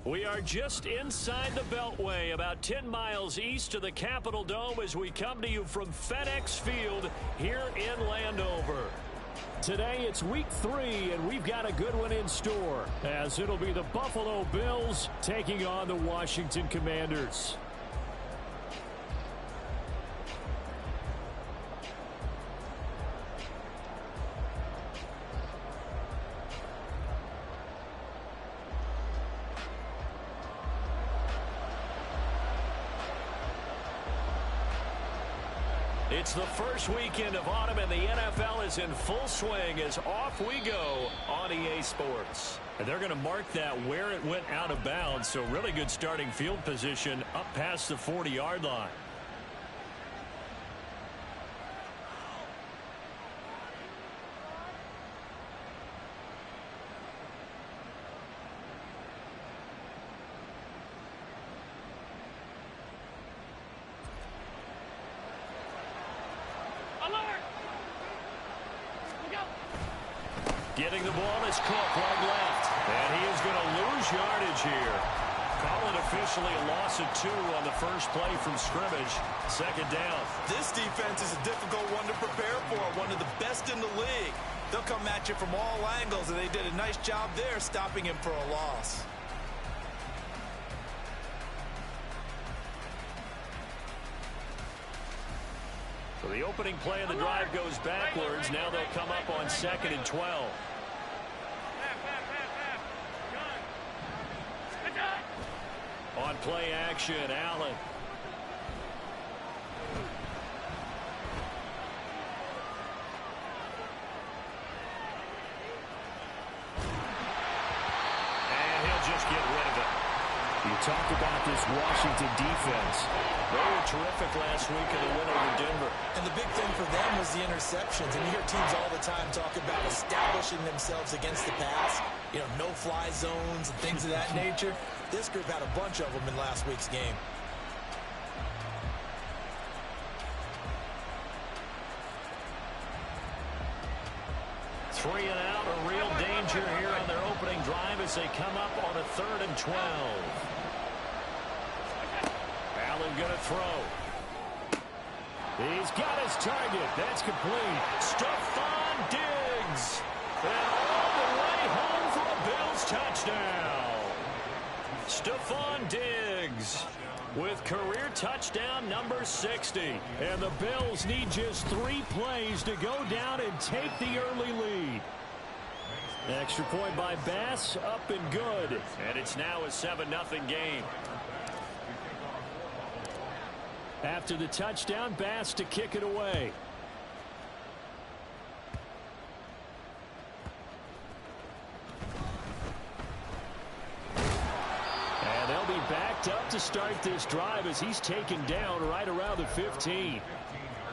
We are just inside the Beltway, about 10 miles east of the Capitol Dome as we come to you from FedEx Field here in Landover. Today it's week 3, and we've got a good one in store, as it'll be the Buffalo Bills taking on the Washington Commanders. It's the first weekend of autumn, and the NFL is in full swing as off we go on EA Sports. And they're going to mark that where it went out of bounds, so really good starting field position up past the 40-yard line. Getting the ball is Cook, leg left. And he is going to lose yardage here. Call it officially a loss of 2 on the first play from scrimmage. Second down. This defense is a difficult one to prepare for. One of the best in the league. They'll come at you from all angles, and they did a nice job there stopping him for a loss. So the opening play of the drive goes backwards. Now they'll come up on 2nd and 12. On play action, Allen. And he'll just get rid of it. You talked about this Washington defense. They were terrific last week in the win over Denver. And the big thing for them was the interceptions. And you hear teams all the time talk about establishing themselves against the pass. You know, no-fly zones and things of that nature. This group had a bunch of them in last week's game. Three and out, a real danger here on their opening drive as they come up on a 3rd and 12. Allen going to throw. He's got his target. That's complete. Stephon Diggs. And all the way home for a Bills touchdown. Stephon Diggs with career touchdown number 60. And the Bills need just 3 plays to go down and take the early lead. Extra point by Bass, up and good. And it's now a 7-0 game. After the touchdown, Bass to kick it away. And they'll be backed up to start this drive as he's taken down right around the 15.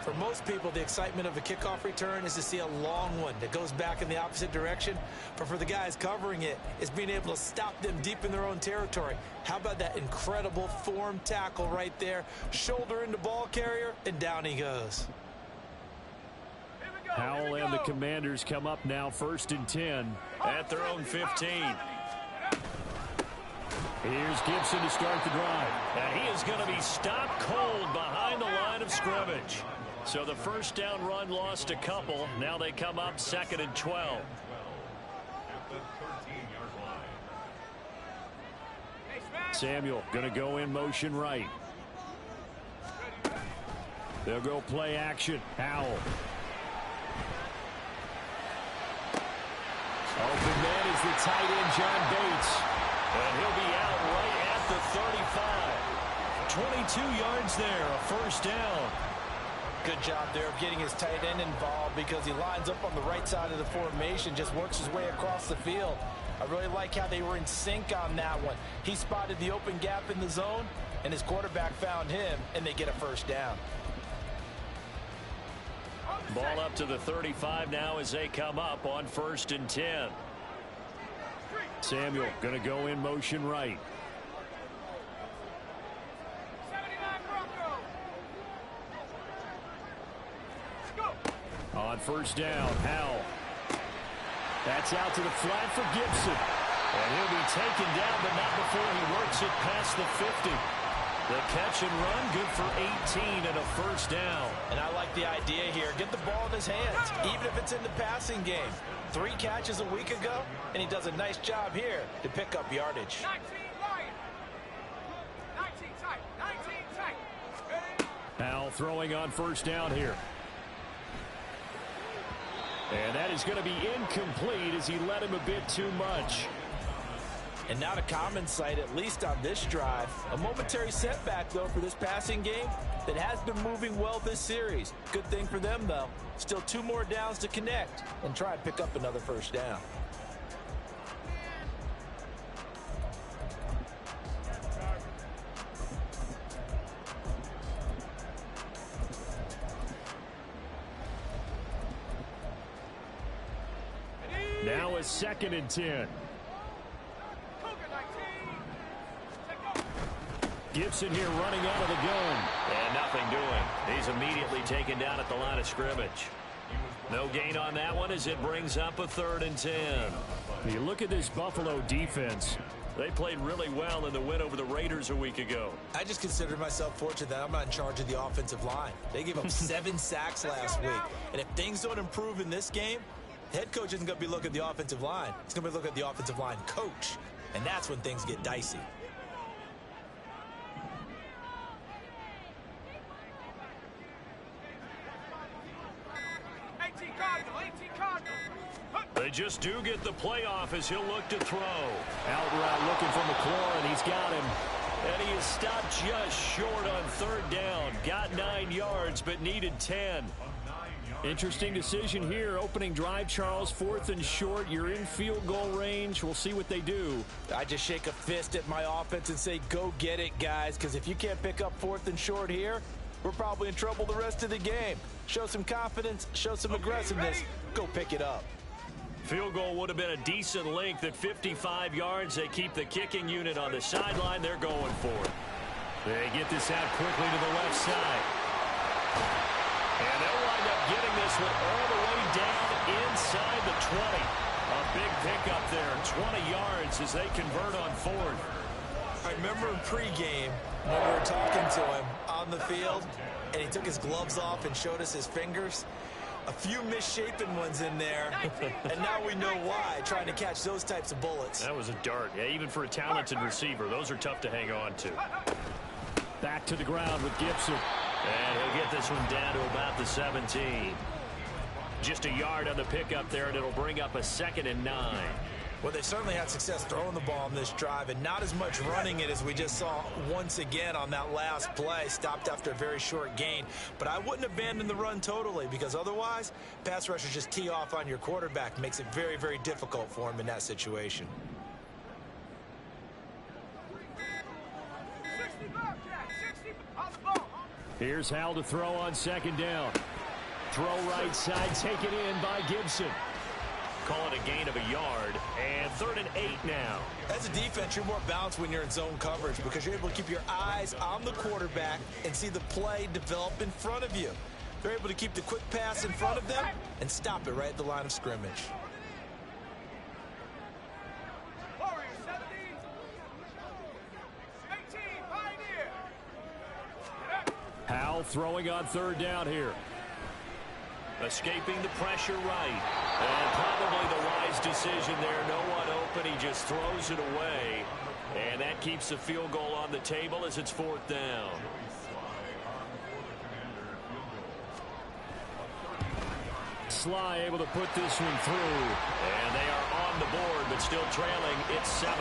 For most people, the excitement of a kickoff return is to see a long one that goes back in the opposite direction. But for the guys covering it, it's being able to stop them deep in their own territory. How about that incredible form tackle right there? Shoulder into ball carrier, and down he goes. Howell and the Commanders come up now 1st and 10 at their own 15. Here's Gibson to start the drive. And he is going to be stopped cold behind the line of scrimmage. So the first down run lost a couple. Now they come up 2nd and 12. Samuel going to go in motion right. They'll go play action. Howell. Open man is the tight end, John Bates. And he'll be out right at the 35. 22 yards there, a first down. Good job there of getting his tight end involved because he lines up on the right side of the formation, just works his way across the field. I really like how they were in sync on that one. He spotted the open gap in the zone, and his quarterback found him, and they get a first down. Ball up to the 35 now as they come up on 1st and 10. Samuel going to go in motion right. On 1st down, Howell. That's out to the flat for Gibson. And he'll be taken down, but not before he works it past the 50. The catch and run, good for 18 and a first down. And I like the idea here. Get the ball in his hands, even if it's in the passing game. 3 catches a week ago, and he does a nice job here to pick up yardage. 19 wide. 19 tight. 19 tight. Now throwing on first down here. And that is going to be incomplete as he led him a bit too much. And not a common sight, at least on this drive. A momentary setback, though, for this passing game that has been moving well this series. Good thing for them, though. Still 2 more downs to connect and try and pick up another first down. Now a 2nd and 10. Gibson here running out of the gun. And nothing doing. He's immediately taken down at the line of scrimmage. No gain on that one as it brings up a 3rd and 10. You look at this Buffalo defense. They played really well in the win over the Raiders a week ago. I just consider myself fortunate that I'm not in charge of the offensive line. They gave up 7 sacks last week. And if things don't improve in this game, the head coach isn't going to be looking at the offensive line. He's going to be looking at the offensive line coach. And that's when things get dicey. They just do get the playoff as he'll look to throw. Out route looking for McLaurin. He's got him. And he is stopped just short on 3rd down. Got 9 yards, but needed 10. Interesting decision here. Opening drive, Charles. 4th and short. You're in field goal range. We'll see what they do. I just shake a fist at my offense and say, go get it, guys. Because if you can't pick up 4th and short here, we're probably in trouble the rest of the game. Show some confidence. Show some aggressiveness. Go pick it up. Field goal would have been a decent length at 55 yards. They keep the kicking unit on the sideline. They're going for it. They get this out quickly to the left side. And they'll wind up getting this one all the way down inside the 20. A big pickup there, 20 yards as they convert on 4th. I remember in pregame when we were talking to him on the field, and he took his gloves off and showed us his fingers. A few misshapen ones in there, and now we know why, trying to catch those types of bullets. That was a dart. Yeah, even for a talented receiver, those are tough to hang on to. Back to the ground with Gibson. And he'll get this one down to about the 17. Just a yard on the pickup there, and it'll bring up a 2nd and 9. Well, they certainly had success throwing the ball on this drive and not as much running it as we just saw once again on that last play. Stopped after a very short gain. But I wouldn't abandon the run totally because otherwise, pass rushers just tee off on your quarterback. Makes it very, very difficult for him in that situation. Here's Hal to throw on 2nd down. Throw right side, taken in by Gibson. Call it a gain of a yard, and 3rd and 8 now. As a defense, you're more balanced when you're in zone coverage because you're able to keep your eyes on the quarterback and see the play develop in front of you. They're able to keep the quick pass in front of them and stop it right at the line of scrimmage. Hal throwing on 3rd down here. Escaping the pressure right. And probably the wise decision there. No one open. He just throws it away. And that keeps the field goal on the table as it's 4th down. Sly able to put this one through. And they are on the board, but still trailing. It's 7-3.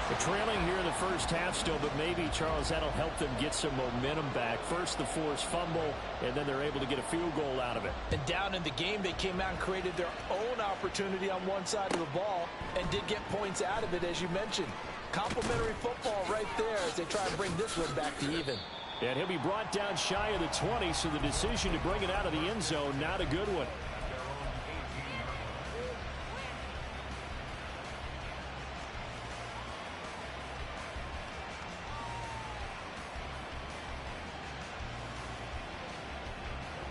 They're trailing here in the first half still, but maybe, Charles, that'll help them get some momentum back. First, the forced fumble, and then they're able to get a field goal out of it. And down in the game, they came out and created their own opportunity on one side of the ball and did get points out of it, as you mentioned. Complimentary football right there as they try and bring this one back to even. And he'll be brought down shy of the 20, so the decision to bring it out of the end zone, not a good one.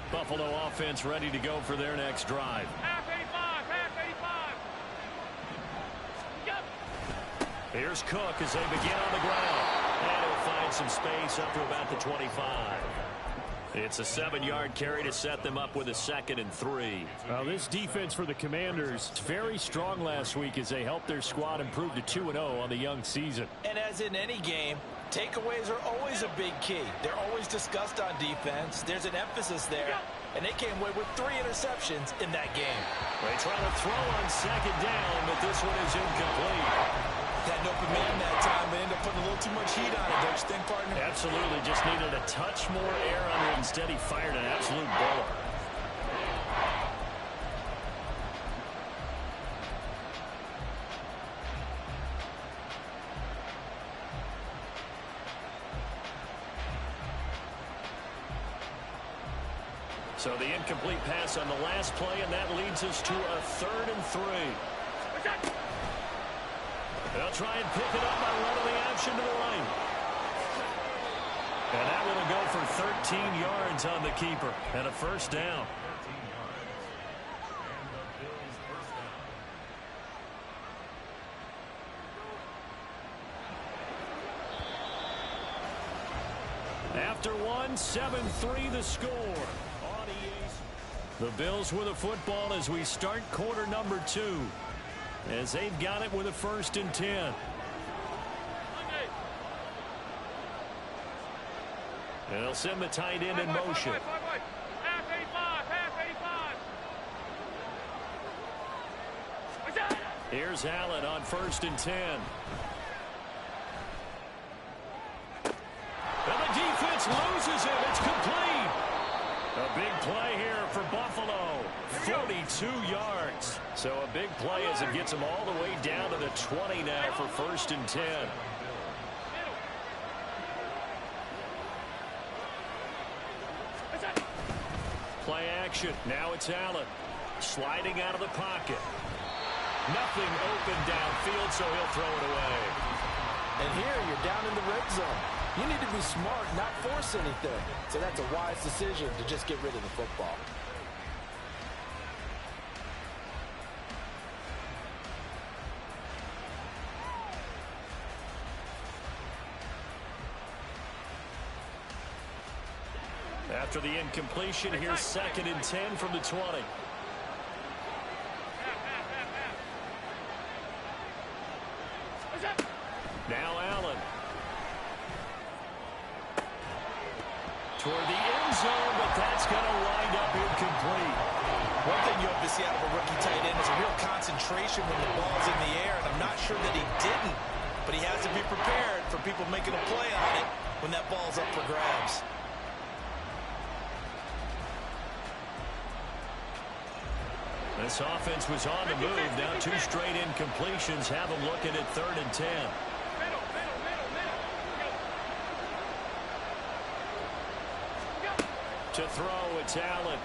Buffalo offense ready to go for their next drive. Half 85, half 85. Here's Cook as they begin on the ground. And he'll find some space up to about the 25. It's a 7-yard carry to set them up with a 2nd and 3. Well, this defense for the Commanders very strong last week as they helped their squad improve to 2-0 on the young season. And as in any game, takeaways are always a big key. They're always discussed on defense. There's an emphasis there. And they came away with 3 interceptions in that game. They try to throw on 2nd down, but this one is incomplete. Had an open man that time, but ended up putting a little too much heat on it, don't you think, partner? Absolutely. Just needed a touch more air under it. Instead, he fired an absolute bullet. So the incomplete pass on the last play, and that leads us to a 3rd and 3. They'll try and pick it up by running the action to the right. And that will go for 13 yards on the keeper and a 1st down. After 7-3 the score. The Bills with the football as we start quarter number 2. As they've got it with a 1st and 10. And they'll send the tight end in motion. Half 85. Here's Allen on 1st and 10. And the defense loses it. It's complete. A big play here for Buffalo. 42 yards. So a big play as it gets them all the way down to the 20 now for 1st and 10. Play action. Now it's Allen. Sliding out of the pocket. Nothing open downfield, so he'll throw it away. And here you're down in the red zone. You need to be smart, not force anything. So that's a wise decision to just get rid of the football. After the incompletion, here's 2nd and 10 from the 20. Now Allen. Toward the end zone, but that's going to wind up incomplete. One thing you hope to see out of a rookie tight end is a real concentration when the ball's in the air, and I'm not sure that he didn't, but he has to be prepared for people making a play on it when that ball's up for grabs. This offense was on the move. Now 2 straight incompletions have them looking at 3rd and 10. To throw, it's Allen.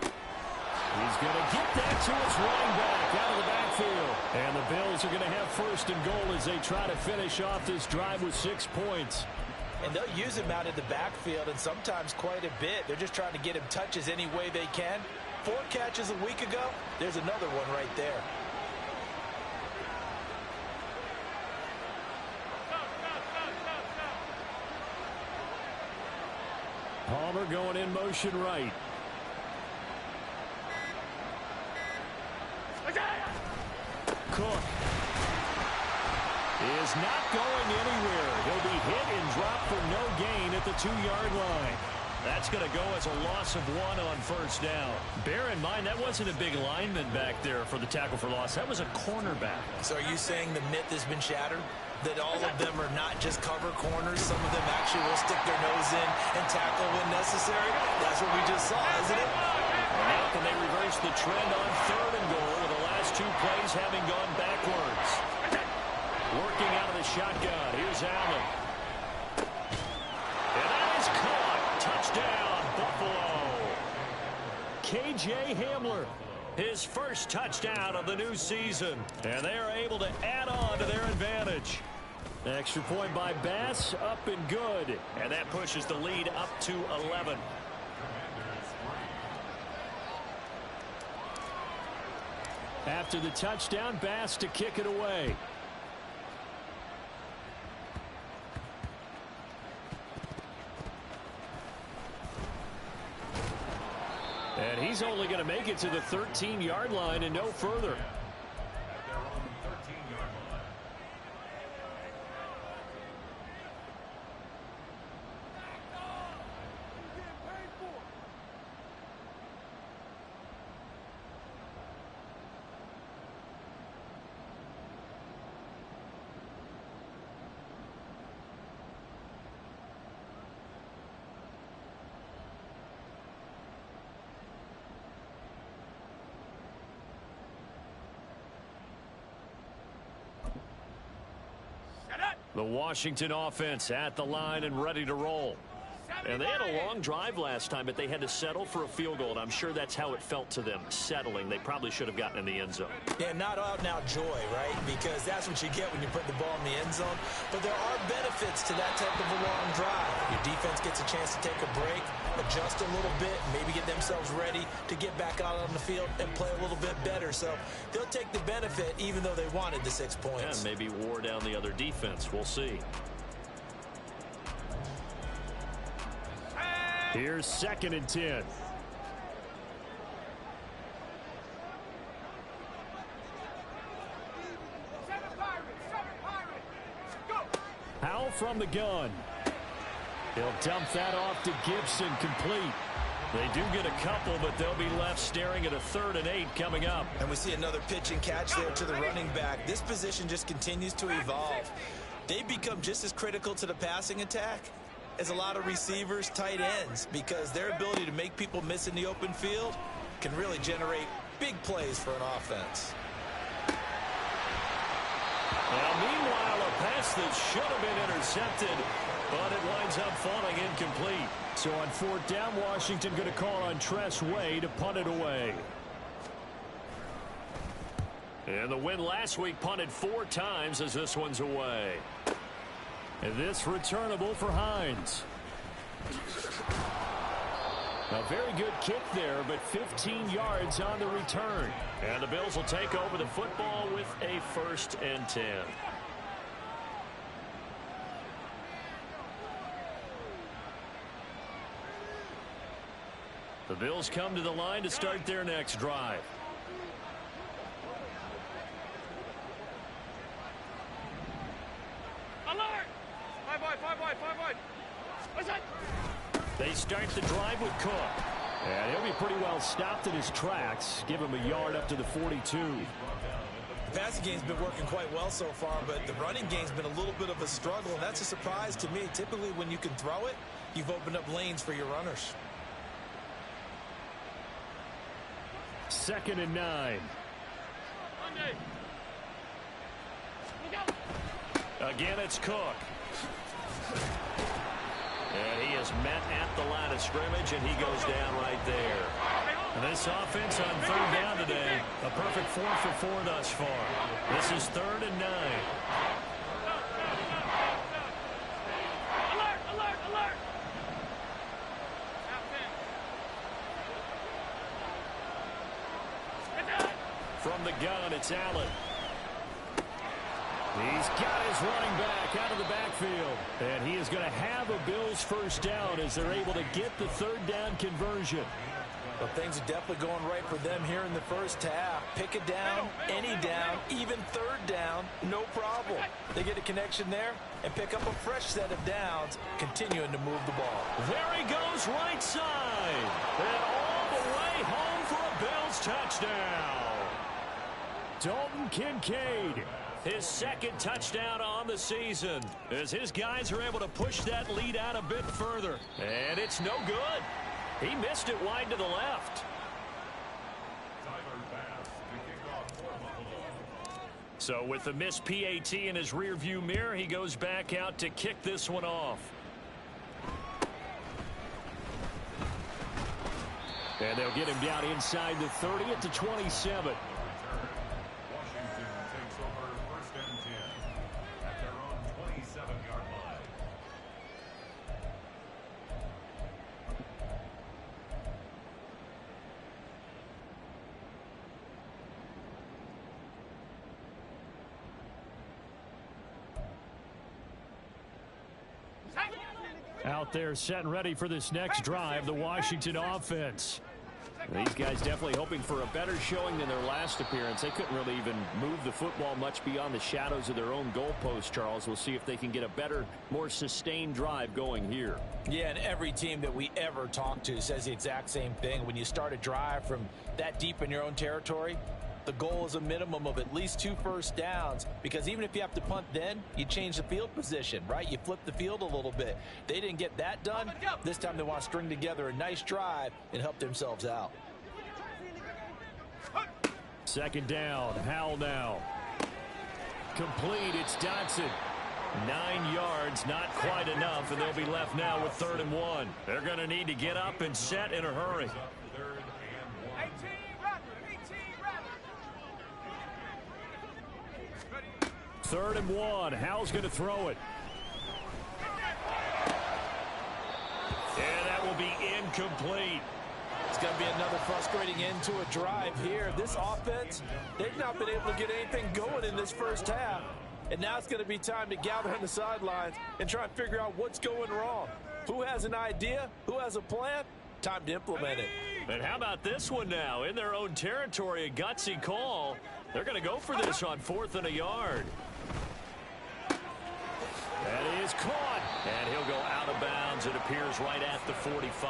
He's going to get that to his running back out of the backfield. And the Bills are going to have 1st and goal as they try to finish off this drive with 6 points. And they'll use him out of the backfield, and sometimes quite a bit. They're just trying to get him touches any way they can. 4 catches a week ago, there's another one right there. Palmer going in motion right. Cook is not going anywhere. He'll be hit and dropped for no gain at the 2-yard line. That's going to go as a loss of 1 on 1st down. Bear in mind, that wasn't a big lineman back there for the tackle for loss. That was a cornerback. So are you saying the myth has been shattered? That all of them are not just cover corners? Some of them actually will stick their nose in and tackle when necessary? That's what we just saw, isn't it? And now can they reverse the trend on 3rd and goal with the last 2 plays having gone backwards? Working out of the shotgun. Here's Allen. And that is caught. Touchdown, Buffalo. K.J. Hamler, his first touchdown of the new season. And they are able to add on to their advantage. Extra point by Bass, up and good. And that pushes the lead up to 11. After the touchdown, Bass to kick it away. And he's only going to make it to the 13-yard line and no further. The Washington offense at the line and ready to roll. And they had a long drive last time, but they had to settle for a field goal, and I'm sure that's how it felt to them, settling. They probably should have gotten in the end zone. Yeah, not out-and-out joy, right? Because that's what you get when you put the ball in the end zone. But there are benefits to that type of a long drive. Your defense gets a chance to take a break, adjust a little bit, maybe get themselves ready to get back out on the field and play a little bit better. So they'll take the benefit even though they wanted the 6 points. And maybe wore down the other defense. We'll see. Here's 2nd and 10. Howell from the gun. He'll dump that off to Gibson, complete. They do get a couple, but they'll be left staring at a 3rd and 8 coming up. And we see another pitch and catch there to the running back. This position just continues to evolve. They become just as critical to the passing attack as a lot of receivers, tight ends, because their ability to make people miss in the open field can really generate big plays for an offense. Well, meanwhile, a pass that should have been intercepted, but it winds up falling incomplete. So on 4th down, Washington going to call on Tress Way to punt it away. And the win last week punted 4 times as this one's away. And this returnable for Hines. A very good kick there, but 15 yards on the return. And the Bills will take over the football with a 1st and 10. The Bills come to the line to start their next drive. Alert! 5 wide. What's that? They start the drive with Cook. And he'll be pretty well stopped in his tracks. Give him a yard up to the 42. The passing game's been working quite well so far, but the running game's been a little bit of a struggle, and that's a surprise to me. Typically, when you can throw it, you've opened up lanes for your runners. 2nd and 9. Monday. Look out. Again, it's Cook. And he is met at the line of scrimmage, and he goes down right there. And this offense on 3rd down today, a perfect 4 for 4 thus far. This is 3rd and 9. Alert! From the gun, it's Allen. He's got his running back out of the backfield. And he is going to have a Bills 1st down as they're able to get the 3rd down conversion. Well, things are definitely going right for them here in the first half. Pick a down, any down, even 3rd down, no problem. They get a connection there and pick up a fresh set of downs, continuing to move the ball. There he goes right side. And all the way home for a Bills touchdown. Dalton Kincaid. His 2nd touchdown on the season as his guys are able to push that lead out a bit further. And it's no good. He missed it wide to the left. So with the missed PAT in his rearview mirror, he goes back out to kick this one off. And they'll get him down inside the 30 at the 27. Out there set and ready for this next drive, the Washington offense. These guys definitely hoping for a better showing than their last appearance. They couldn't really even move the football much beyond the shadows of their own goalpost, Charles. We'll see if they can get a better, more sustained drive going here. Yeah, and every team that we ever talk to says the exact same thing. When you start a drive from that deep in your own territory, the goal is a minimum of at least 2 first downs, because even if you have to punt then, you change the field position, right? You flip the field a little bit. They didn't get that done. This time they want to string together a nice drive and help themselves out. Second down, Howell now. Complete, it's Dotson. 9 yards, not quite enough, and they'll be left now with 3rd and 1. They're going to need to get up and set in a hurry. 3rd and 1. Howell's going to throw it. And that will be incomplete. It's going to be another frustrating end to a drive here. This offense, they've not been able to get anything going in this first half. And now it's going to be time to gather on the sidelines and try and figure out what's going wrong. Who has an idea? Who has a plan? Time to implement it. And how about this one now? In their own territory, a gutsy call. They're going to go for this on 4th and a yard. That is caught. And he'll go out of bounds. It appears right at the 45.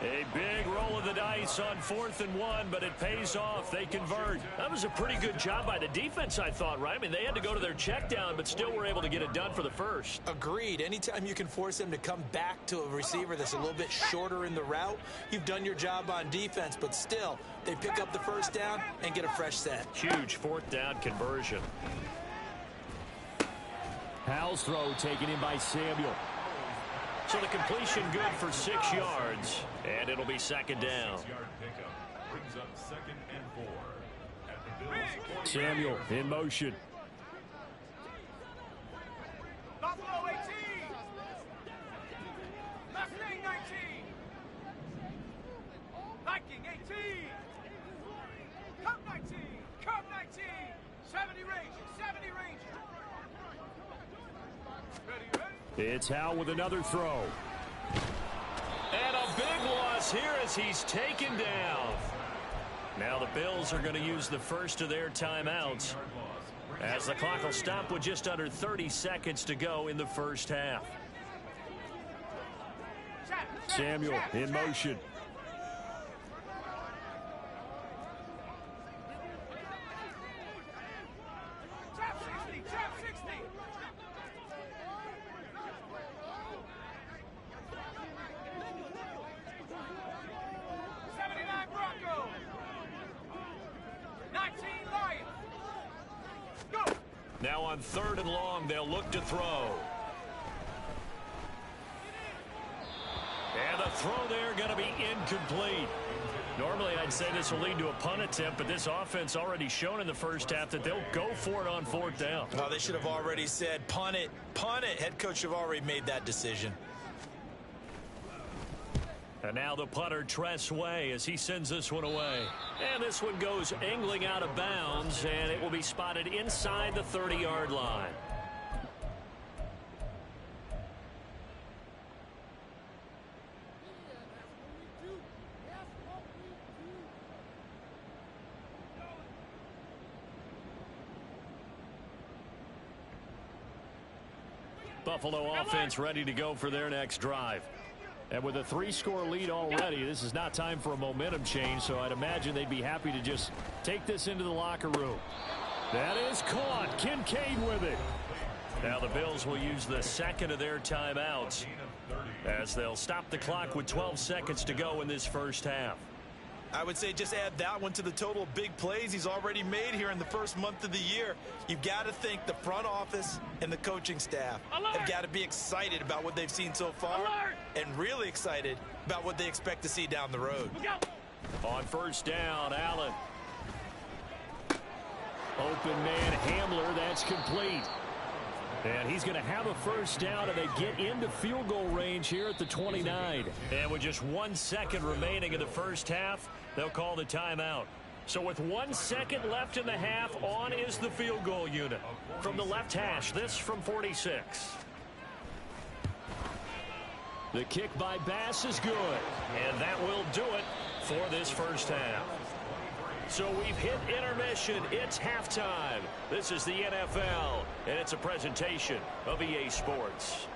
A big roll of the dice on 4th and 1, but it pays off. They convert. That was a pretty good job by the defense, I thought, right? I mean, they had to go to their check down, but still were able to get it done for the first. Agreed. Anytime you can force them to come back to a receiver that's a little bit shorter in the route, you've done your job on defense, but still, they pick up the first down and get a fresh set. Huge 4th down conversion. Howell's throw taken in by Samuel. So the completion good for 6 yards, and it'll be 2nd down. Samuel in motion. Buffalo 18. Mustang 19. Viking 18. Cub 19. Cub 19. 70 Ranger. 70 Ranger. Ready? It's Howell with another throw. And a big loss here as he's taken down. Now the Bills are going to use the first of their timeouts as the clock will stop with just under 30 seconds to go in the first half. Samuel in motion. Trap 60. Trap 60. Bronco. 19 Lions. Go. Now on 3rd and long, they'll look to throw. And the throw there going to be incomplete. Normally, I'd say this will lead to a punt attempt, but this offense already shown in the first half that they'll go for it on 4th down. Oh, they should have already said, punt it, punt it. Head coach have already made that decision. And now the punter, Tress Way, as he sends this one away. And this one goes angling out of bounds, and it will be spotted inside the 30-yard line. Buffalo offense ready to go for their next drive. And with a 3-score lead already, this is not time for a momentum change, so I'd imagine they'd be happy to just take this into the locker room. That is caught. Kincaid with it. Now the Bills will use the second of their timeouts as they'll stop the clock with 12 seconds to go in this first half. I would say just add that one to the total of big plays he's already made here in the first month of the year. You've got to think the front office and the coaching staff have got to be excited about what they've seen so far and really excited about what they expect to see down the road. On 1st down, Allen. Open man Hamler, that's complete. And he's going to have a first down, and they get into field goal range here at the 29. And with just 1 second remaining in the first half, they'll call the timeout. So with 1 second left in the half, on is the field goal unit. From the left hash, this from 46. The kick by Bass is good. And that will do it for this first half. So we've hit intermission. It's halftime. This is the NFL, and it's a presentation of EA Sports.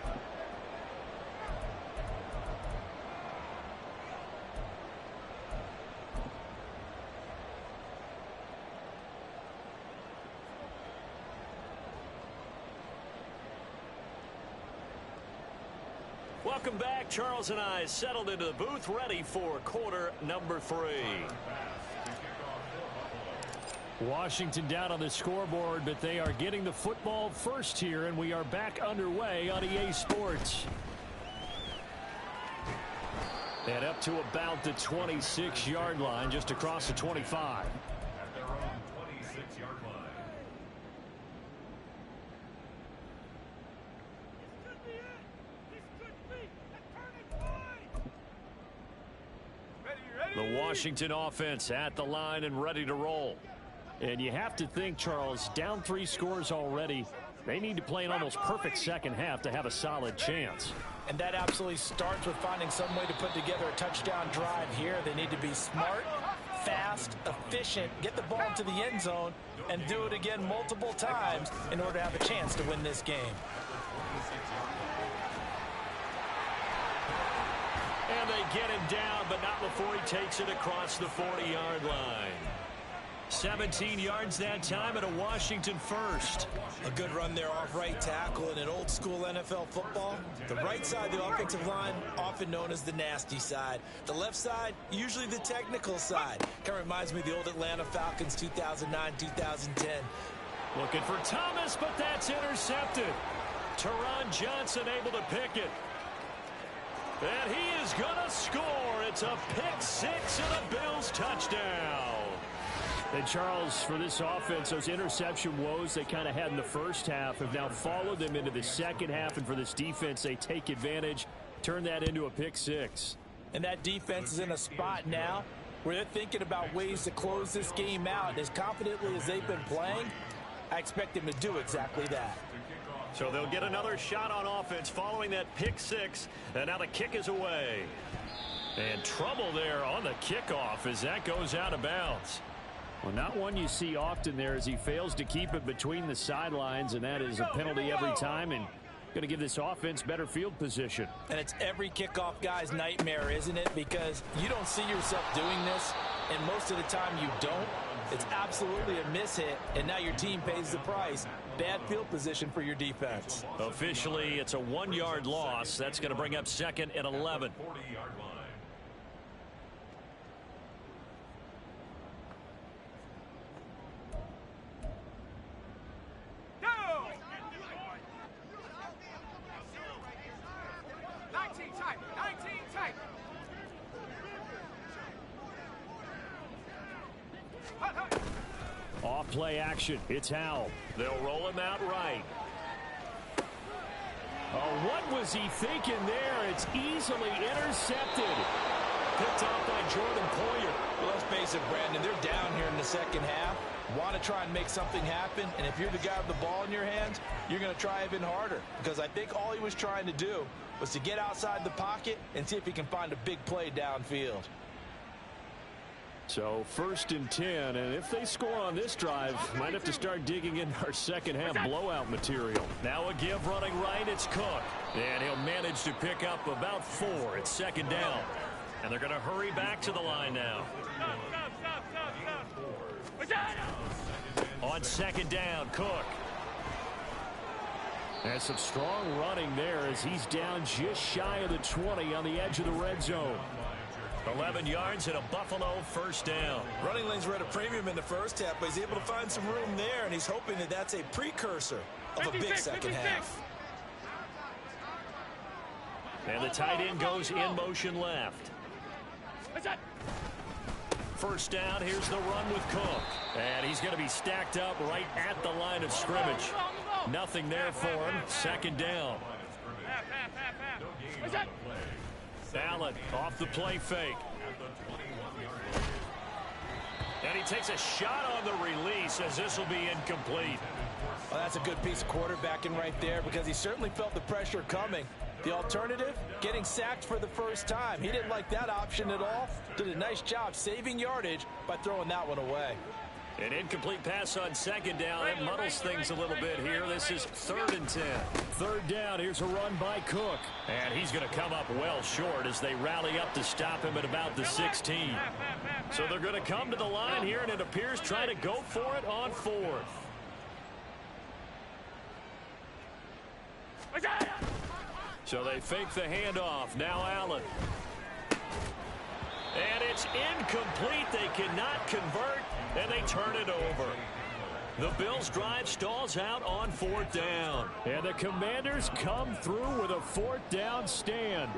Welcome back. Charles and I settled into the booth, ready for quarter number 3. Washington down on the scoreboard, but they are getting the football first here, and we are back underway on EA Sports. And up to about the 26-yard line, just across the 25. At their own 26-yard line. The Washington offense at the line and ready to roll. And you have to think, Charles, down 3 scores already. They need to play an almost perfect second half to have a solid chance. And that absolutely starts with finding some way to put together a touchdown drive here. They need to be smart, fast, efficient, get the ball into the end zone, and do it again multiple times in order to have a chance to win this game. And they get him down, but not before he takes it across the 40-yard line. 17 yards that time and a Washington first. A good run there off right tackle in an old school NFL football. The right side of the offensive line, often known as the nasty side. The left side, usually the technical side. Kind of reminds me of the old Atlanta Falcons 2009-2010. Looking for Thomas, but that's intercepted. Teron Johnson able to pick it. And he is going to score. It's a pick 6 and a Bills touchdown. And Charles, for this offense, those interception woes they kind of had in the first half have now followed them into the second half. And for this defense, they take advantage, turn that into a pick 6. And that defense is in a spot now where they're thinking about ways to close this game out. As confidently as they've been playing, I expect them to do exactly that. So they'll get another shot on offense following that pick 6. And now the kick is away. And trouble there on the kickoff as that goes out of bounds. Well, not one you see often there as he fails to keep it between the sidelines, and that is a penalty every time and going to give this offense better field position. And it's every kickoff guy's nightmare, isn't it? Because you don't see yourself doing this, and most of the time you don't. It's absolutely a mishit, and now your team pays the price. Bad field position for your defense. Officially, it's a 1-yard loss. That's going to bring up 2nd and 11. 40-yard line. Off play action. It's Howell. They'll roll him out right. Oh, what was he thinking there? It's easily intercepted. Picked off by Jordan Poyer. Well, let's face it, Brandon, they're down here in the second half. Want to try and make something happen, and if you're the guy with the ball in your hands, you're going to try even harder. Because I think all he was trying to do was to get outside the pocket and see if he can find a big play downfield. So 1st and 10, and if they score on this drive, might have to start digging in our second half blowout material. Now a give running right, it's Cook. And he'll manage to pick up about 4. It's 2nd down. And they're going to hurry back to the line now. On 2nd down, Cook. And some strong running there as he's down just shy of the 20 on the edge of the red zone. 11 yards and a Buffalo 1st down. Running lanes were at a premium in the first half, but he's able to find some room there, and he's hoping that that's a precursor of a big second half. And the tight end goes in motion left. 1st down, here's the run with Cook. And he's going to be stacked up right at the line of scrimmage. Nothing there for him. 2nd down. Allen off the play fake. And he takes a shot on the release as this will be incomplete. Well, that's a good piece of quarterbacking right there because he certainly felt the pressure coming. The alternative, getting sacked for the first time. He didn't like that option at all. Did a nice job saving yardage by throwing that one away. An incomplete pass on second down. That muddles things a little bit here. This is 3rd and 10. 3rd down. Here's a run by Cook. And he's going to come up well short as they rally up to stop him at about the 16. So they're going to come to the line here, and it appears try to go for it on 4th. So they fake the handoff. Now Allen. And it's incomplete. They cannot convert, and they turn it over. The Bills' drive stalls out on 4th down. And the Commanders come through with a 4th down stand.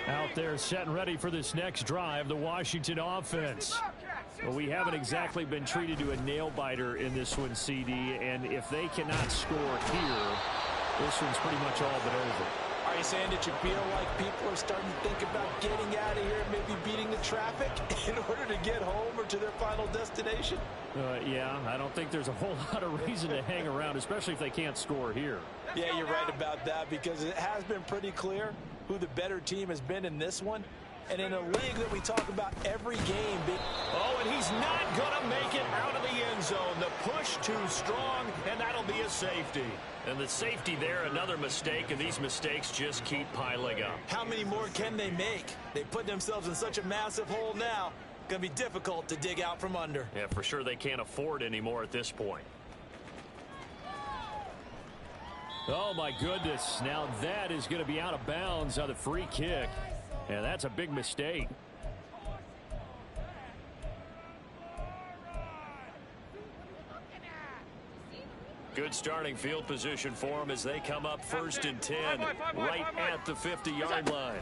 Out there set and ready for this next drive, the Washington offense. Well, we haven't exactly been treated to a nail-biter in this one, CD, and if they cannot score here, this one's pretty much all but over. Are you saying that you feel like people are starting to think about getting out of here, maybe beating the traffic in order to get home or to their final destination? Yeah, I don't think there's a whole lot of reason to hang around, especially if they can't score here. Yeah, you're right about that, because it has been pretty clear who the better team has been in this one. And in a league that we talk about every game. Oh, and he's not going to make it out of the end zone. The push too strong, and that'll be a safety. And the safety there, another mistake, and these mistakes just keep piling up. How many more can they make? They put themselves in such a massive hole now. Going to be difficult to dig out from under. Yeah, for sure they can't afford anymore at this point. Oh, my goodness. Now that is going to be out of bounds on the free kick. And that's a big mistake. Good starting field position for them as they come up 1st and 10, right at the 50-yard line.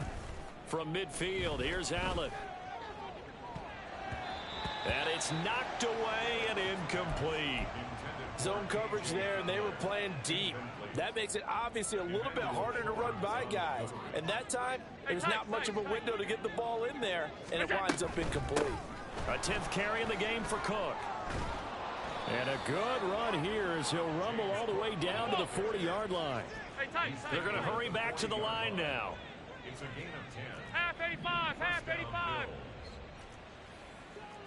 From midfield, here's Allen. And it's knocked away and incomplete. Zone coverage there, and they were playing deep. That makes it obviously a little bit harder to run by guys. And that time, there's not much of a window to get the ball in there, and it winds up incomplete. A 10th carry in the game for Cook. And a good run here as he'll rumble all the way down to the 40-yard line. They're going to hurry back to the line now. It's a gain of 10. Half 85, half 85.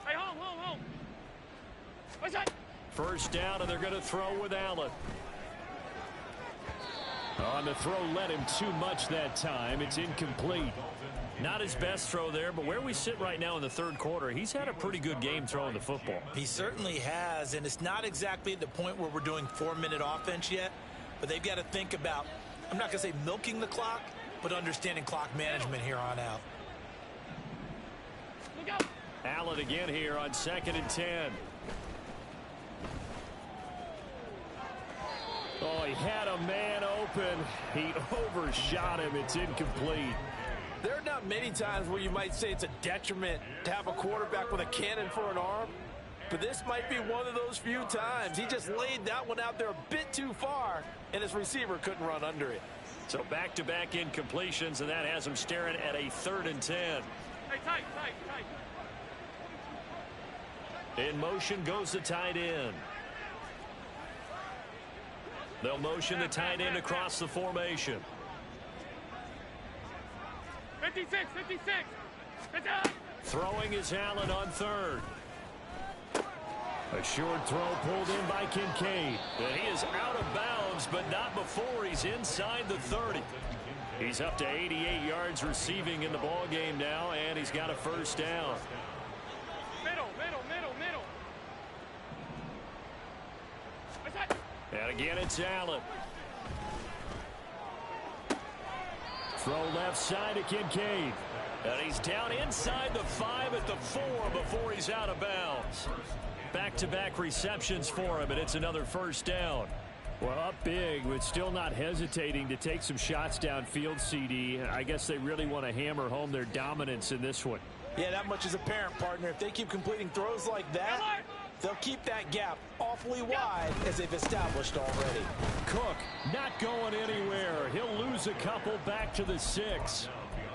Hey, home. What's that? 1st down, and they're going to throw with Allen. On the throw, led him too much that time. It's incomplete. Not his best throw there, but where we sit right now in the 3rd quarter, he's had a pretty good game throwing the football. He certainly has, and it's not exactly at the point where we're doing 4-minute offense yet, but they've got to think about, I'm not going to say milking the clock, but understanding clock management here on out. Allen again here on 2nd and 10. Oh, he had a man open. He overshot him. It's incomplete. There are not many times where you might say it's a detriment to have a quarterback with a cannon for an arm, but this might be one of those few times. He just laid that one out there a bit too far, and his receiver couldn't run under it. So back-to-back incompletions, and that has him staring at a 3rd and 10. Hey, tight. In motion goes the tight end. They'll motion the tight end across the formation. 56. Throwing is Allen on 3rd. A short throw pulled in by Kincaid. And he is out of bounds, but not before he's inside the 30. He's up to 88 yards receiving in the ball game now, and he's got a 1st down. Middle. What's that? And again, it's Allen. Throw left side to Kincaid. And he's down inside the 5 at the 4 before he's out of bounds. Back-to-back receptions for him, and it's another 1st down. Well, up big, but still not hesitating to take some shots downfield, CD. I guess they really want to hammer home their dominance in this one. Yeah, that much is apparent, partner. If they keep completing throws like that, they'll keep that gap awfully wide as they've established already. Cook not going anywhere. He'll lose a couple back to the 6.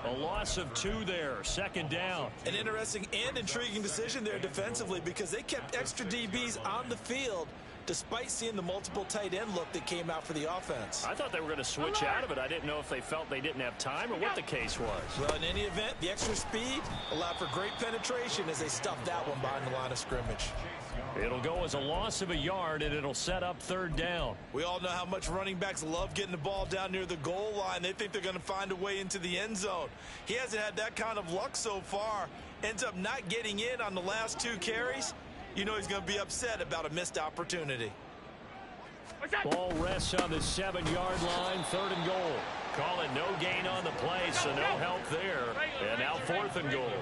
A loss of 2 there, 2nd down. An interesting and intriguing decision there defensively because they kept extra DBs on the field despite seeing the multiple tight end look that came out for the offense. I thought they were going to switch out of it. I didn't know if they felt they didn't have time or what the case was. Well, in any event, the extra speed allowed for great penetration as they stuffed that one behind the line of scrimmage. It'll go as a loss of a yard, and it'll set up third down. We all know how much running backs love getting the ball down near the goal line. They think they're going to find a way into the end zone. He hasn't had that kind of luck so far. Ends up not getting in on the last 2 carries. You know he's going to be upset about a missed opportunity. Ball rests on the 7-yard line, 3rd and goal. Call it no gain on the play, so no help there. And now 4th and goal.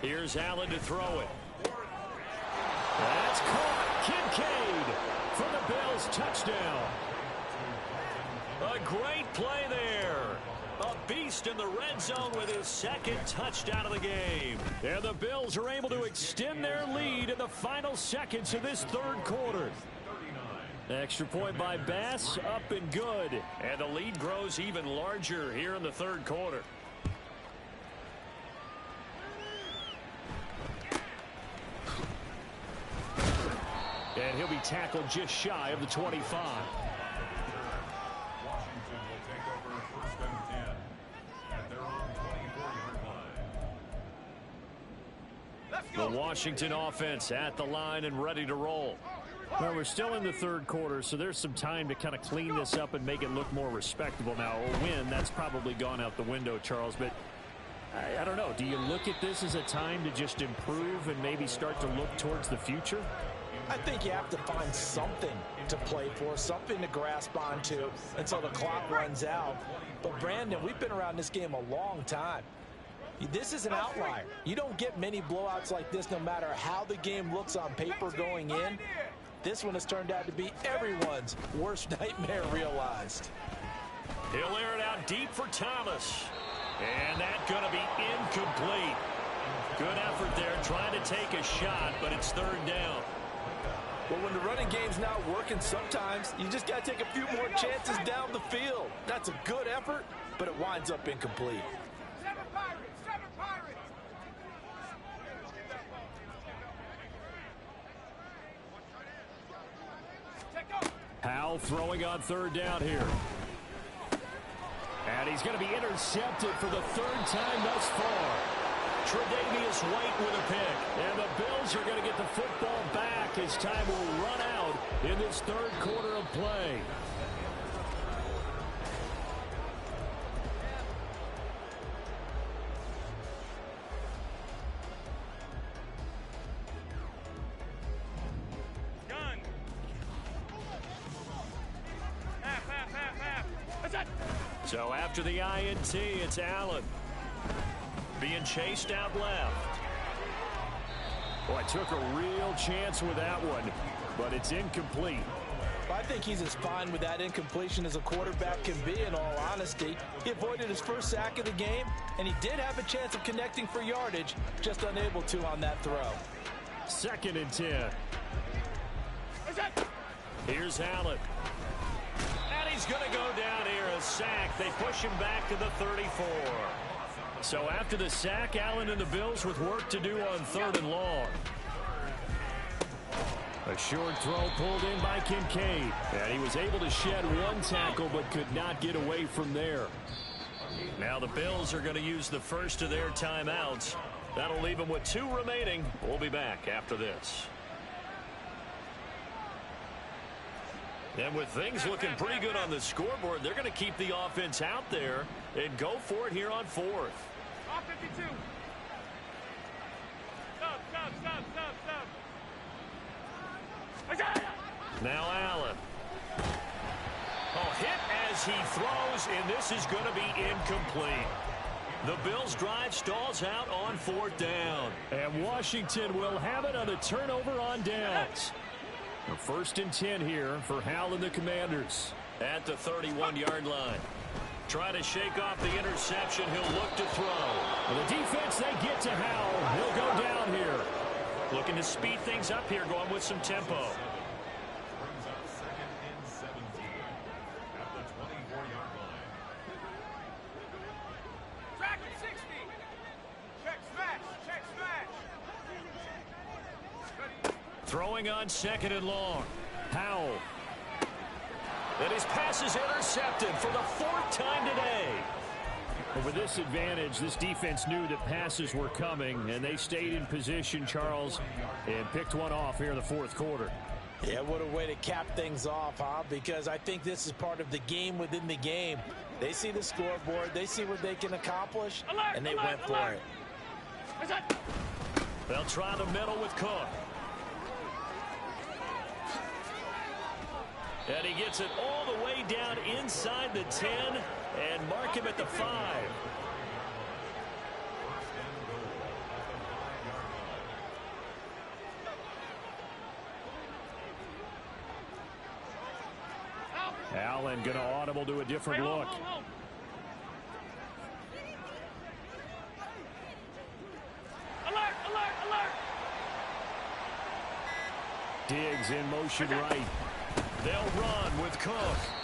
Here's Allen to throw it. That's caught. Kincaid for the Bills, touchdown. A great play there. A beast in the red zone with his 2nd touchdown of the game. And the Bills are able to extend their lead in the final seconds of this 3rd quarter. Extra point by Bass, up and good. And the lead grows even larger here in the 3rd quarter. And he'll be tackled just shy of the 25. Washington will take over 1st and 10 at their own 24-yard line. The Washington offense at the line and ready to roll. Well, we're still in the 3rd quarter, so there's some time to kind of clean this up and make it look more respectable. Now, a win, that's probably gone out the window, Charles, but I don't know. Do you look at this as a time to just improve and maybe start to look towards the future? I think you have to find something to play for, something to grasp onto until the clock runs out. But, Brandon, we've been around this game a long time. This is an outlier. You don't get many blowouts like this no matter how the game looks on paper going in. This one has turned out to be everyone's worst nightmare realized. He'll air it out deep for Thomas. And that's going to be incomplete. Good effort there trying to take a shot, but it's 3rd down. Well, when the running game's not working, sometimes you just got to take a few more chances down the field. That's a good effort, but it winds up incomplete. Howell throwing on 3rd down here. And he's going to be intercepted for the 3rd time thus far. Tre'Davious White with a pick. And the Bills are going to get the football back as time will run out in this 3rd quarter of play. Gun. Half. What's that? So after the INT, it's Allen. Being chased out left. Boy, took a real chance with that one, but it's incomplete. I think he's as fine with that incompletion as a quarterback can be, in all honesty. He avoided his 1st sack of the game, and he did have a chance of connecting for yardage, just unable to on that throw. 2nd and 10. What's that? Here's Allen. And he's going to go down here, a sack. They push him back to the 34. So after the sack, Allen and the Bills with work to do on 3rd and long. A short throw pulled in by Kincaid. And he was able to shed 1 tackle but could not get away from there. Now the Bills are going to use the first of their timeouts. That'll leave them with 2 remaining. We'll be back after this. And with things looking pretty good on the scoreboard, they're going to keep the offense out there and go for it here on 4th. Off 52. Stop. What's that? Now Allen. Oh, hit as he throws, and this is going to be incomplete. The Bills' drive stalls out on 4th down. And Washington will have it on the turnover on downs. The 1st and 10 here for Howell and the Commanders. At the 31-yard line. Try to shake off the interception. He'll look to throw. Well, the defense, they get to Howell. He'll go down here. Looking to speed things up here, going with some tempo. Brings up 2nd and 17 at the 24-yard line. Track at 60. Check smash. Ready. Throwing on second and long. Howell. And his pass is intercepted for the 4th time today. Over this advantage, this defense knew that passes were coming, and they stayed in position, Charles, and picked one off here in the 4th quarter. Yeah, what a way to cap things off, huh? Because I think this is part of the game within the game. They see the scoreboard, they see what they can accomplish, and they went for it. They'll try the middle with Cook. And he gets it all the way down inside the 10 and mark him at the 5. Allen going to audible to a different look. Alert, alert, alert. Diggs in motion right. They'll run with Cook.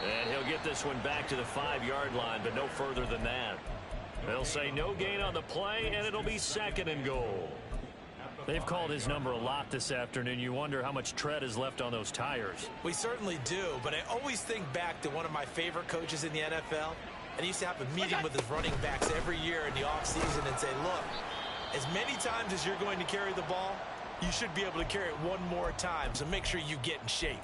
And he'll get this one back to the 5-yard line, but no further than that. They'll say no gain on the play, and it'll be 2nd and goal. They've called his number a lot this afternoon. You wonder how much tread is left on those tires. We certainly do, but I always think back to one of my favorite coaches in the NFL, and he used to have a meeting with his running backs every year in the offseason and say, look, as many times as you're going to carry the ball, you should be able to carry it one more time, so make sure you get in shape.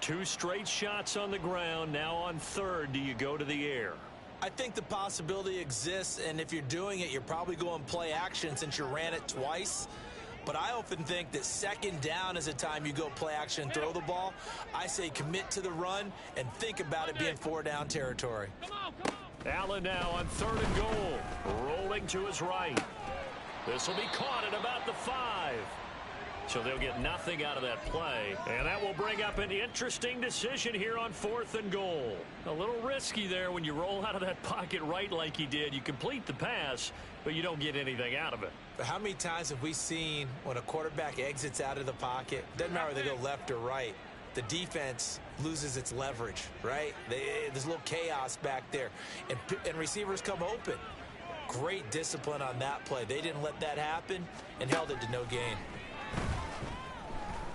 2 straight shots on the ground. Now on 3rd, do you go to the air? I think the possibility exists, and if you're doing it, you're probably going play action since you ran it twice. But I often think that 2nd down is a time you go play action and throw the ball. I say commit to the run and think about it being 4-down territory. Come on, come on. Allen now on 3rd and goal. Rolling to his right. This will be caught at about the 5. So they'll get nothing out of that play. And that will bring up an interesting decision here on 4th and goal. A little risky there when you roll out of that pocket right like he did. You complete the pass, but you don't get anything out of it. But how many times have we seen when a quarterback exits out of the pocket, doesn't matter whether they go left or right, the defense loses its leverage, right? There's a little chaos back there. And receivers come open. Great discipline on that play. They didn't let that happen and held it to no gain.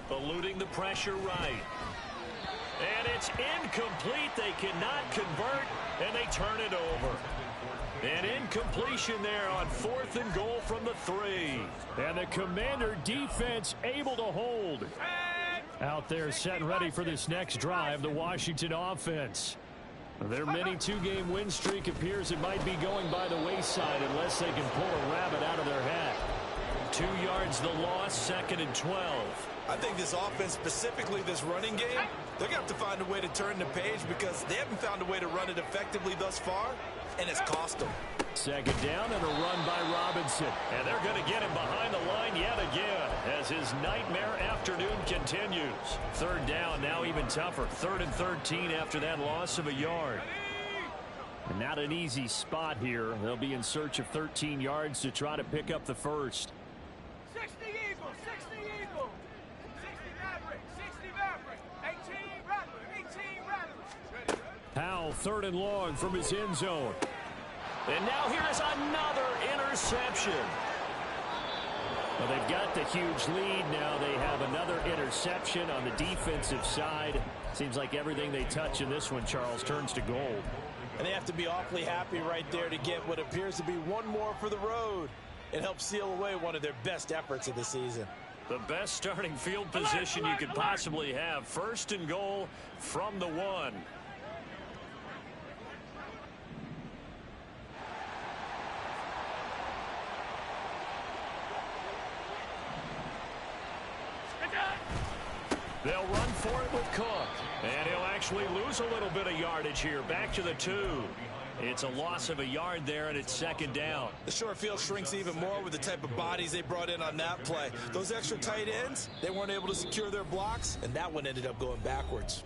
Eluding the pressure right. And it's incomplete. They cannot convert, and they turn it over. An incompletion there on 4th and goal from the 3. And the Commander defense able to hold. Out there set ready for this next drive, the Washington offense. Their mini 2-game win streak appears it might be going by the wayside unless they can pull a rabbit out of their hat. 2 yards the loss, 2nd and 12. I think this offense, specifically this running game, they're going to have to find a way to turn the page because they haven't found a way to run it effectively thus far, and it's cost them. 2nd down and a run by Robinson. And they're going to get him behind the line yet again as his nightmare afternoon continues. 3rd down, now even tougher. 3rd and 13 after that loss of a yard. And not an easy spot here. They'll be in search of 13 yards to try to pick up the first. 60 Eagle, 60 Eagle. 60 Maverick, 60 Maverick. 18 Rattler, 18 Rattler. Howell, 3rd and long from his end zone. And now here is another interception. Well, they've got the huge lead. Now they have another interception on the defensive side. Seems like everything they touch in this one, Charles, turns to gold. And they have to be awfully happy right there to get what appears to be one more for the road. It helps seal away one of their best efforts of the season. The best starting field position you could possibly have. 1st and goal from the 1. They'll run for it with Cook. And he'll actually lose a little bit of yardage here. Back to the 2. It's a loss of a yard there, and it's 2nd down. The short field shrinks even more with the type of bodies they brought in on that play. Those extra tight ends, they weren't able to secure their blocks, and that one ended up going backwards.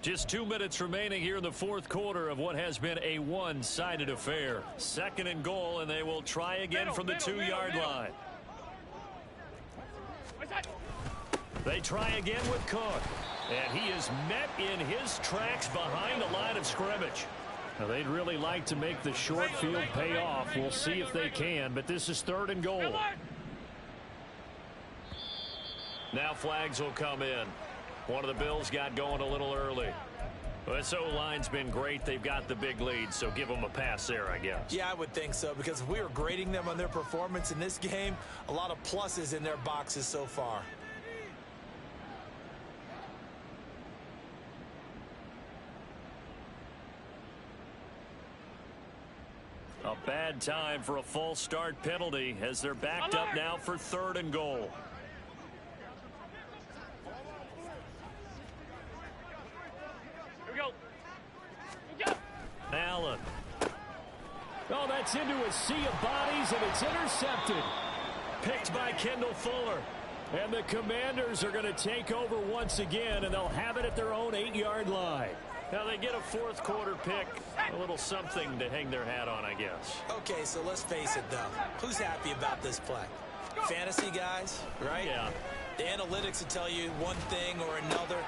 Just 2 minutes remaining here in the 4th quarter of what has been a one-sided affair. 2nd and goal, and they will try again from the 2-yard line. They try again with Cook. And he is met in his tracks behind the line of scrimmage. Now, they'd really like to make the short field pay off. We'll see if they can, but this is 3rd and goal. Now flags will come in. One of the Bills got going a little early. This O-line's been great. They've got the big lead, so give them a pass there, I guess. Yeah, I would think so, because if we were grading them on their performance in this game, a lot of pluses in their boxes so far. A bad time for a false start penalty as they're backed up now for 3rd and goal. Here we go. Allen. Oh, that's into a sea of bodies, and it's intercepted. Picked by Kendall Fuller. And the Commanders are going to take over once again, and they'll have it at their own 8-yard line. Now they get a 4th quarter pick. A little something to hang their hat on, I guess. Okay, so let's face it, though. Who's happy about this play? Fantasy guys, right? Yeah. The analytics will tell you one thing or another.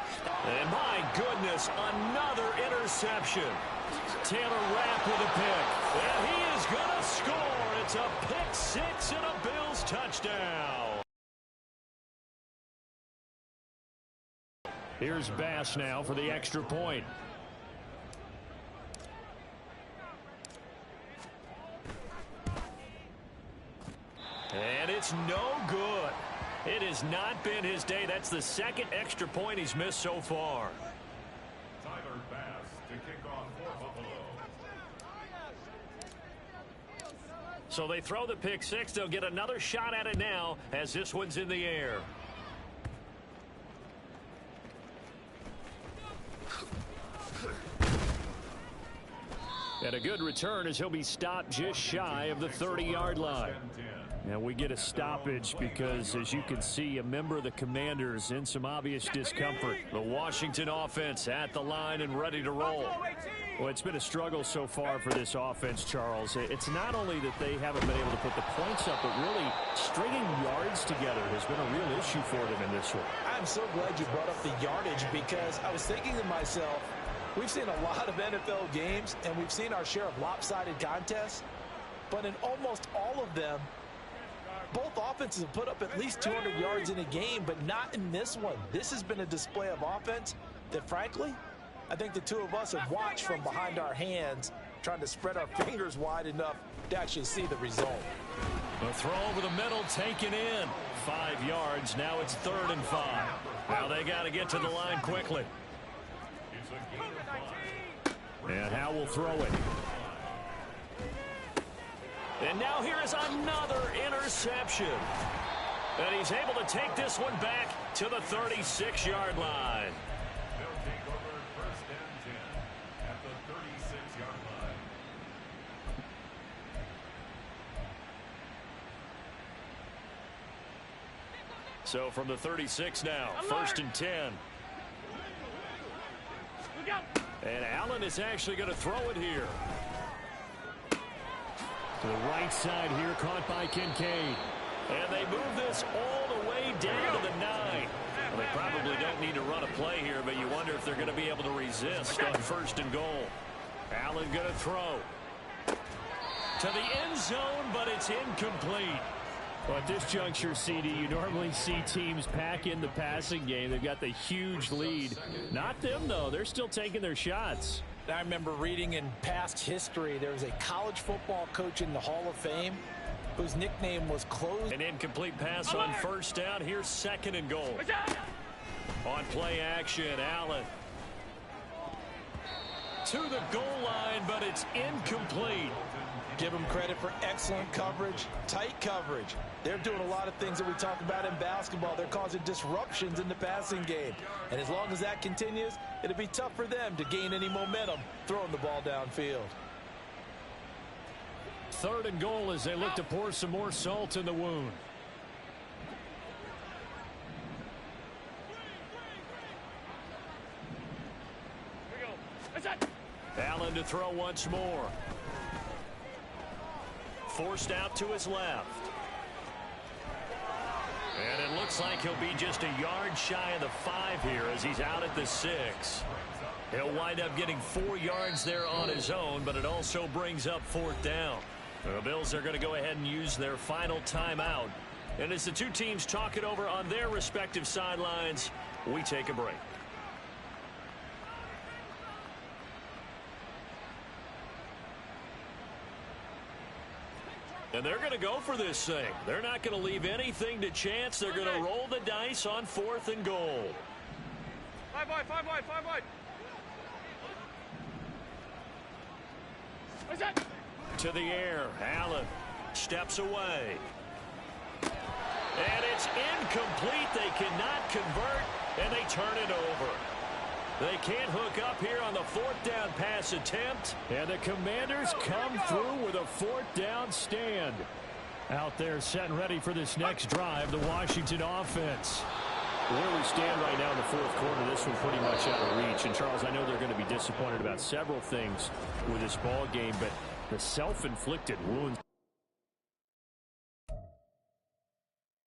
And my goodness, another interception. Taylor Rapp with a pick. And he is going to score. It's a pick 6 and a Bills touchdown. Here's Bass now for the extra point. And it's no good. It has not been his day. That's the 2nd extra point he's missed so far. Tyler Bass to kick off for Buffalo. So they throw the pick 6. They'll get another shot at it now as this one's in the air. And a good return as he'll be stopped just shy of the 30-yard line. And we get a stoppage because, as you can see, a member of the Commanders in some obvious discomfort. The Washington offense at the line and ready to roll. Well, it's been a struggle so far for this offense, Charles. It's not only that they haven't been able to put the points up, but really stringing yards together has been a real issue for them in this one. I'm so glad you brought up the yardage, because I was thinking to myself, we've seen a lot of NFL games, and we've seen our share of lopsided contests, but in almost all of them, both offenses have put up at least 200 yards in a game, but not in this one. This has been a display of offense that, frankly, I think the two of us have watched from behind our hands, trying to spread our fingers wide enough to actually see the result. The throw over the middle taken in. 5 yards. Now it's 3rd and 5. Now they got to get to the line quickly. And Howe will throw it. And now here is another interception. And he's able to take this one back to the 36-yard line. They'll take over 1st and 10 at the 36-yard line. So from the 36 now, 1st and 10. And Allen is actually going to throw it here. To the right side here, caught by Kincaid. And they move this all the way down to the 9. Well, they probably don't need to run a play here, but you wonder if they're going to be able to resist on 1st and goal. Allen going to throw. To the end zone, but it's incomplete. Well, at this juncture, CD, you normally see teams pack in the passing game. They've got the huge lead. Not them, though. They're still taking their shots. I remember reading in past history, there was a college football coach in the Hall of Fame whose nickname was Close. An incomplete pass on 1st down. Here's 2nd and goal. On play action, Allen. To the goal line, but it's incomplete. Give them credit for excellent coverage, tight coverage. They're doing a lot of things that we talk about in basketball. They're causing disruptions in the passing game. And as long as that continues, it'll be tough for them to gain any momentum throwing the ball downfield. 3rd and goal as they look to pour some more salt in the wound. Allen to throw once more. Forced out to his left. And it looks like he'll be just a yard shy of the 5 here as he's out at the 6. He'll wind up getting 4 yards there on his own, but it also brings up 4th down. The Bills are going to go ahead and use their final timeout And as the two teams talk it over on their respective sidelines, we take a break. And they're going to go for this thing. They're not going to leave anything to chance. They're going to roll the dice on 4th and goal. 5 wide, 5 wide, 5 wide. What's that? To the air. Allen steps away. And it's incomplete. They cannot convert, and they turn it over. They can't hook up here on the 4th down pass attempt. And the Commanders come through with a 4th down stand. Out there set and ready for this next drive, the Washington offense. Where we stand right now in the 4th quarter, this one pretty much out of reach. And, Charles, I know they're going to be disappointed about several things with this ball game, but the self-inflicted wounds